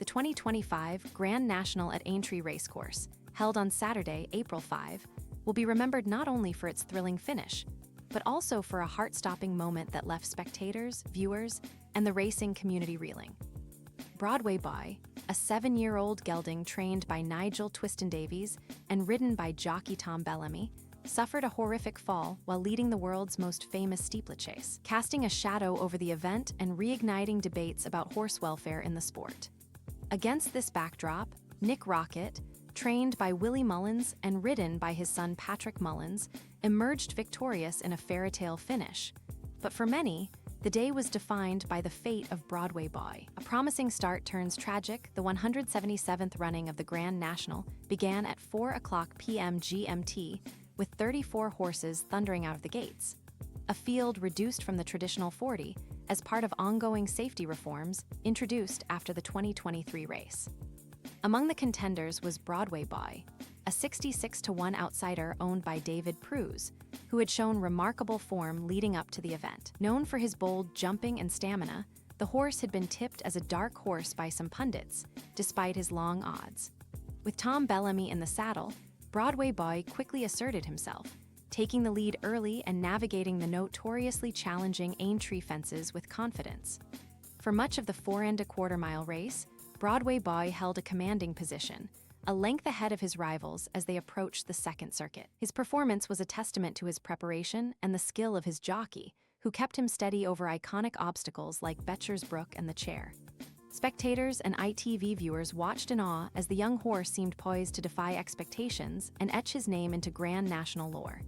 2025 Grand National at Aintree Racecourse, held on Saturday, April 5, will be remembered not only for its thrilling finish, but also for a heart-stopping moment that left spectators, viewers, and the racing community reeling. Broadway Boy, a 7-year-old gelding trained by Nigel Twiston-Davies and ridden by jockey Tom Bellamy, suffered a horrific fall while leading the world's most famous steeplechase, casting a shadow over the event and reigniting debates about horse welfare in the sport. Against this backdrop, Nick Rocket, trained by Willie Mullins and ridden by his son Patrick Mullins, emerged victorious in a fairy-tale finish. But for many, the day was defined by the fate of Broadway Boy. A promising start turns tragic. The 177th running of the Grand National began at 4:00 p.m. GMT, with 34 horses thundering out of the gates. A field reduced from the traditional 40 as part of ongoing safety reforms introduced after the 2023 race. Among the contenders was Broadway Boy, a 66-1 outsider owned by David Pruse, who had shown remarkable form leading up to the event. Known for his bold jumping and stamina, the horse had been tipped as a dark horse by some pundits, despite his long odds. With Tom Bellamy in the saddle, Broadway Boy quickly asserted himself, taking the lead early and navigating the notoriously challenging Aintree fences with confidence. For much of the 4¼ mile race, Broadway Boy held a commanding position, a length ahead of his rivals as they approached the second circuit. His performance was a testament to his preparation and the skill of his jockey, who kept him steady over iconic obstacles like Betcher's Brook and the Chair. Spectators and ITV viewers watched in awe as the young horse seemed poised to defy expectations and etch his name into Grand National lore.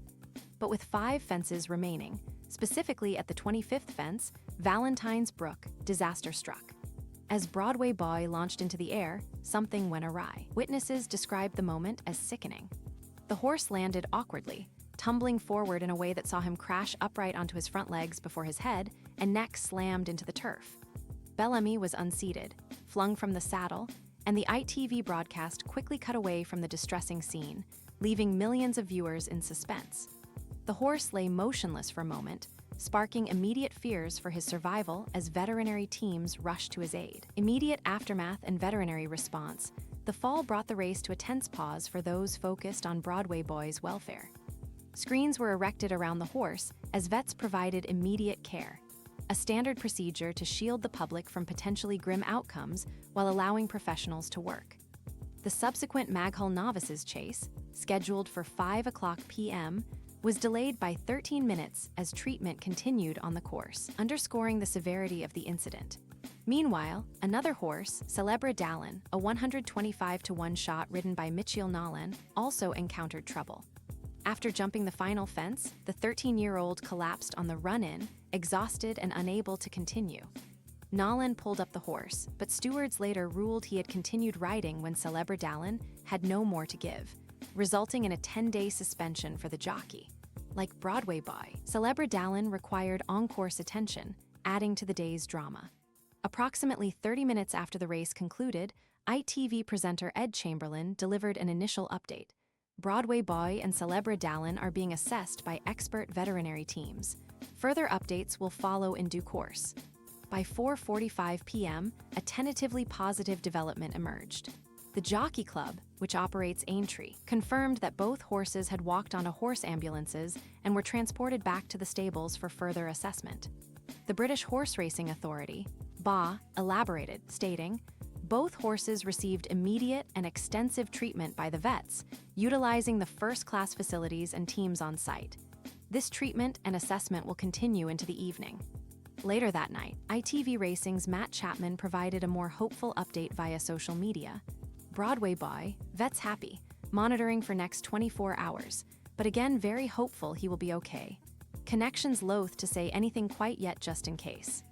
But with 5 fences remaining, specifically at the 25th fence, Valentine's Brook, disaster struck. As Broadway Boy launched into the air, something went awry. Witnesses described the moment as sickening. The horse landed awkwardly, tumbling forward in a way that saw him crash upright onto his front legs before his head and neck slammed into the turf. Bellamy was unseated, flung from the saddle, and the ITV broadcast quickly cut away from the distressing scene, leaving millions of viewers in suspense. The horse lay motionless for a moment, sparking immediate fears for his survival as veterinary teams rushed to his aid. Immediate aftermath and veterinary response, the fall brought the race to a tense pause for those focused on Broadway Boy's welfare. Screens were erected around the horse as vets provided immediate care, a standard procedure to shield the public from potentially grim outcomes while allowing professionals to work. The subsequent Maghull Novices chase, scheduled for 5:00 p.m., was delayed by 13 minutes as treatment continued on the course, underscoring the severity of the incident. Meanwhile, another horse, Celebra Dallin, a 125-1 shot ridden by Michiel Nolan, also encountered trouble. After jumping the final fence, the 13-year-old collapsed on the run-in, exhausted and unable to continue. Nolan pulled up the horse, but stewards later ruled he had continued riding when Celebra Dallin had no more to give, resulting in a 10-day suspension for the jockey. Like Broadway Boy, Celebra Dallin required on-course attention, adding to the day's drama. Approximately 30 minutes after the race concluded, ITV presenter Ed Chamberlain delivered an initial update. Broadway Boy and Celebra Dallin are being assessed by expert veterinary teams. Further updates will follow in due course. By 4:45 p.m., a tentatively positive development emerged. The Jockey Club, which operates Aintree, confirmed that both horses had walked onto horse ambulances and were transported back to the stables for further assessment. The British Horse Racing Authority, BA, elaborated, stating, "Both horses received immediate and extensive treatment by the vets, utilizing the first-class facilities and teams on site. This treatment and assessment will continue into the evening." Later that night, ITV Racing's Matt Chapman provided a more hopeful update via social media. Broadway Boy, vets happy, monitoring for next 24 hours, but again very hopeful he will be okay. Connections loath to say anything quite yet just in case.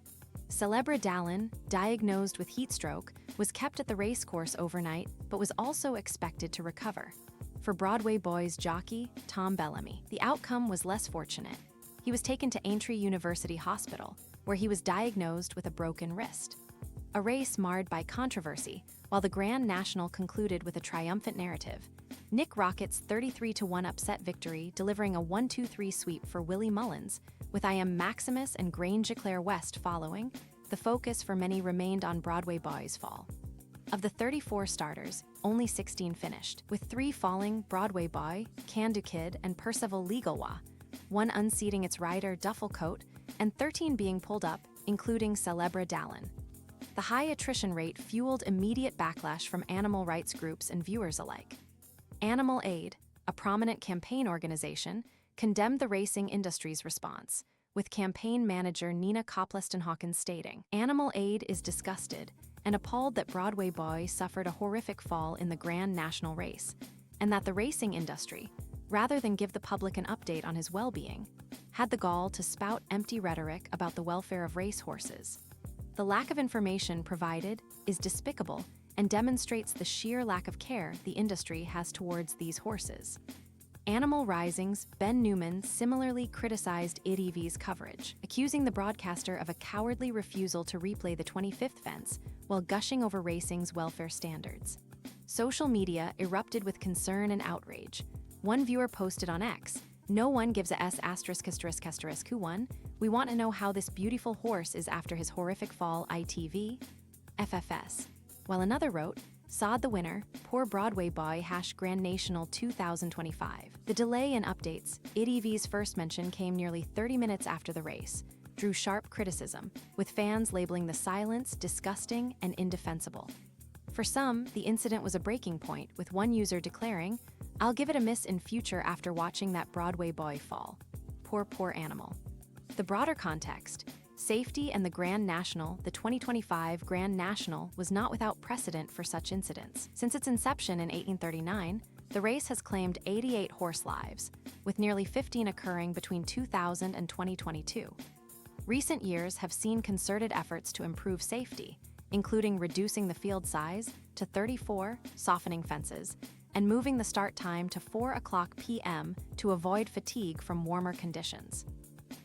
Celebra Dallin, diagnosed with heat stroke, was kept at the racecourse overnight but was also expected to recover. For Broadway Boy's jockey, Tom Bellamy, the outcome was less fortunate. He was taken to Aintree University Hospital, where he was diagnosed with a broken wrist. A race marred by controversy, while the Grand National concluded with a triumphant narrative. Nick Rocket's 33-1 upset victory delivering a 1-2-3 sweep for Willie Mullins, with I Am Maximus and Grange Eclair West following, the focus for many remained on Broadway Boy's fall. Of the 34 starters, only 16 finished, with 3 falling Broadway Boy, Candu Kid, and Percival Legalwa, 1 unseating its rider Duffel Coat, and 13 being pulled up, including Celebra Dallin. The high attrition rate fueled immediate backlash from animal rights groups and viewers alike. Animal Aid, a prominent campaign organization, condemned the racing industry's response, with campaign manager Nina Copleston-Hawkins stating, "Animal Aid is disgusted and appalled that Broadway Boy suffered a horrific fall in the Grand National race, and that the racing industry, rather than give the public an update on his well-being, had the gall to spout empty rhetoric about the welfare of racehorses. The lack of information provided is despicable and demonstrates the sheer lack of care the industry has towards these horses." Animal Rising's Ben Newman similarly criticized ITV's coverage, accusing the broadcaster of a cowardly refusal to replay the 25th fence while gushing over racing's welfare standards. Social media erupted with concern and outrage. One viewer posted on X, "No one gives a S **** who won? We want to know how this beautiful horse is after his horrific fall ITV? FFS." While another wrote, "Sod the winner, poor Broadway Boy #Grand National 2025. The delay in updates, ITV's first mention came nearly 30 minutes after the race, drew sharp criticism, with fans labeling the silence disgusting and indefensible. For some, the incident was a breaking point, with one user declaring, "I'll give it a miss in future after watching that Broadway Boy fall. Poor animal." The broader context, safety and the Grand National, the 2025 Grand National was not without precedent for such incidents. Since its inception in 1839, the race has claimed 88 horse lives, with nearly 15 occurring between 2000 and 2022. Recent years have seen concerted efforts to improve safety, including reducing the field size to 34, softening fences, and moving the start time to 4:00 p.m. to avoid fatigue from warmer conditions.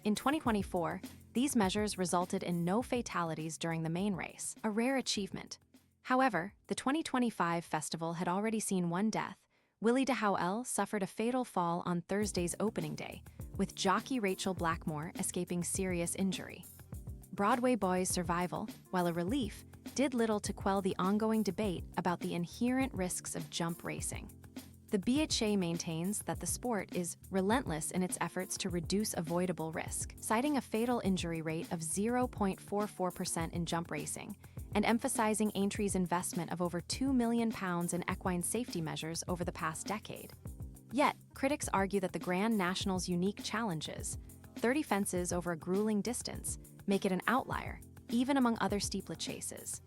In 2024, these measures resulted in no fatalities during the main race, a rare achievement. However, the 2025 festival had already seen one death. Willie de Howell suffered a fatal fall on Thursday's opening day, with jockey Rachel Blackmore escaping serious injury. Broadway Boy's survival, while a relief, did little to quell the ongoing debate about the inherent risks of jump racing. The BHA maintains that the sport is relentless in its efforts to reduce avoidable risk, citing a fatal injury rate of 0.44% in jump racing, and emphasizing Aintree's investment of over £2 million in equine safety measures over the past decade. Yet, critics argue that the Grand National's unique challenges, 30 fences over a grueling distance, make it an outlier, even among other steeplet chases.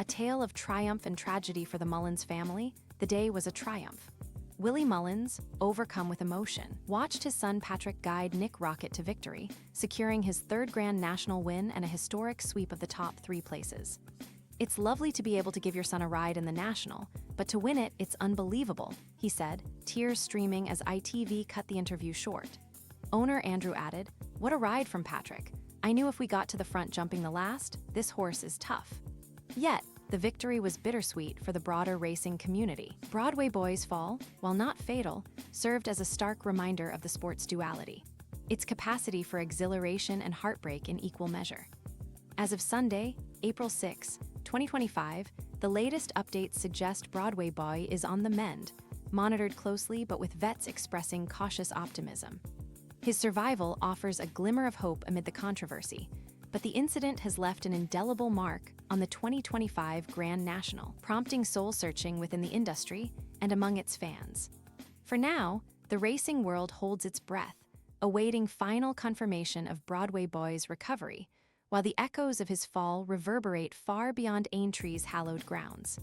A tale of triumph and tragedy for the Mullins family, the day was a triumph. Willie Mullins, overcome with emotion, watched his son Patrick guide Nick Rocket to victory, securing his 3rd Grand National win and a historic sweep of the top 3 places. "It's lovely to be able to give your son a ride in the National, but to win it, it's unbelievable," he said, tears streaming as ITV cut the interview short. Owner Andrew added, "What a ride from Patrick. I knew if we got to the front jumping the last, this horse is tough." Yet, the victory was bittersweet for the broader racing community. Broadway Boy's fall, while not fatal, served as a stark reminder of the sport's duality, its capacity for exhilaration and heartbreak in equal measure. As of Sunday, April 6, 2025, the latest updates suggest Broadway Boy is on the mend, monitored closely but with vets expressing cautious optimism. His survival offers a glimmer of hope amid the controversy, but the incident has left an indelible mark on the 2025 Grand National, prompting soul-searching within the industry and among its fans. For now, the racing world holds its breath, awaiting final confirmation of Broadway Boy's recovery, while the echoes of his fall reverberate far beyond Aintree's hallowed grounds.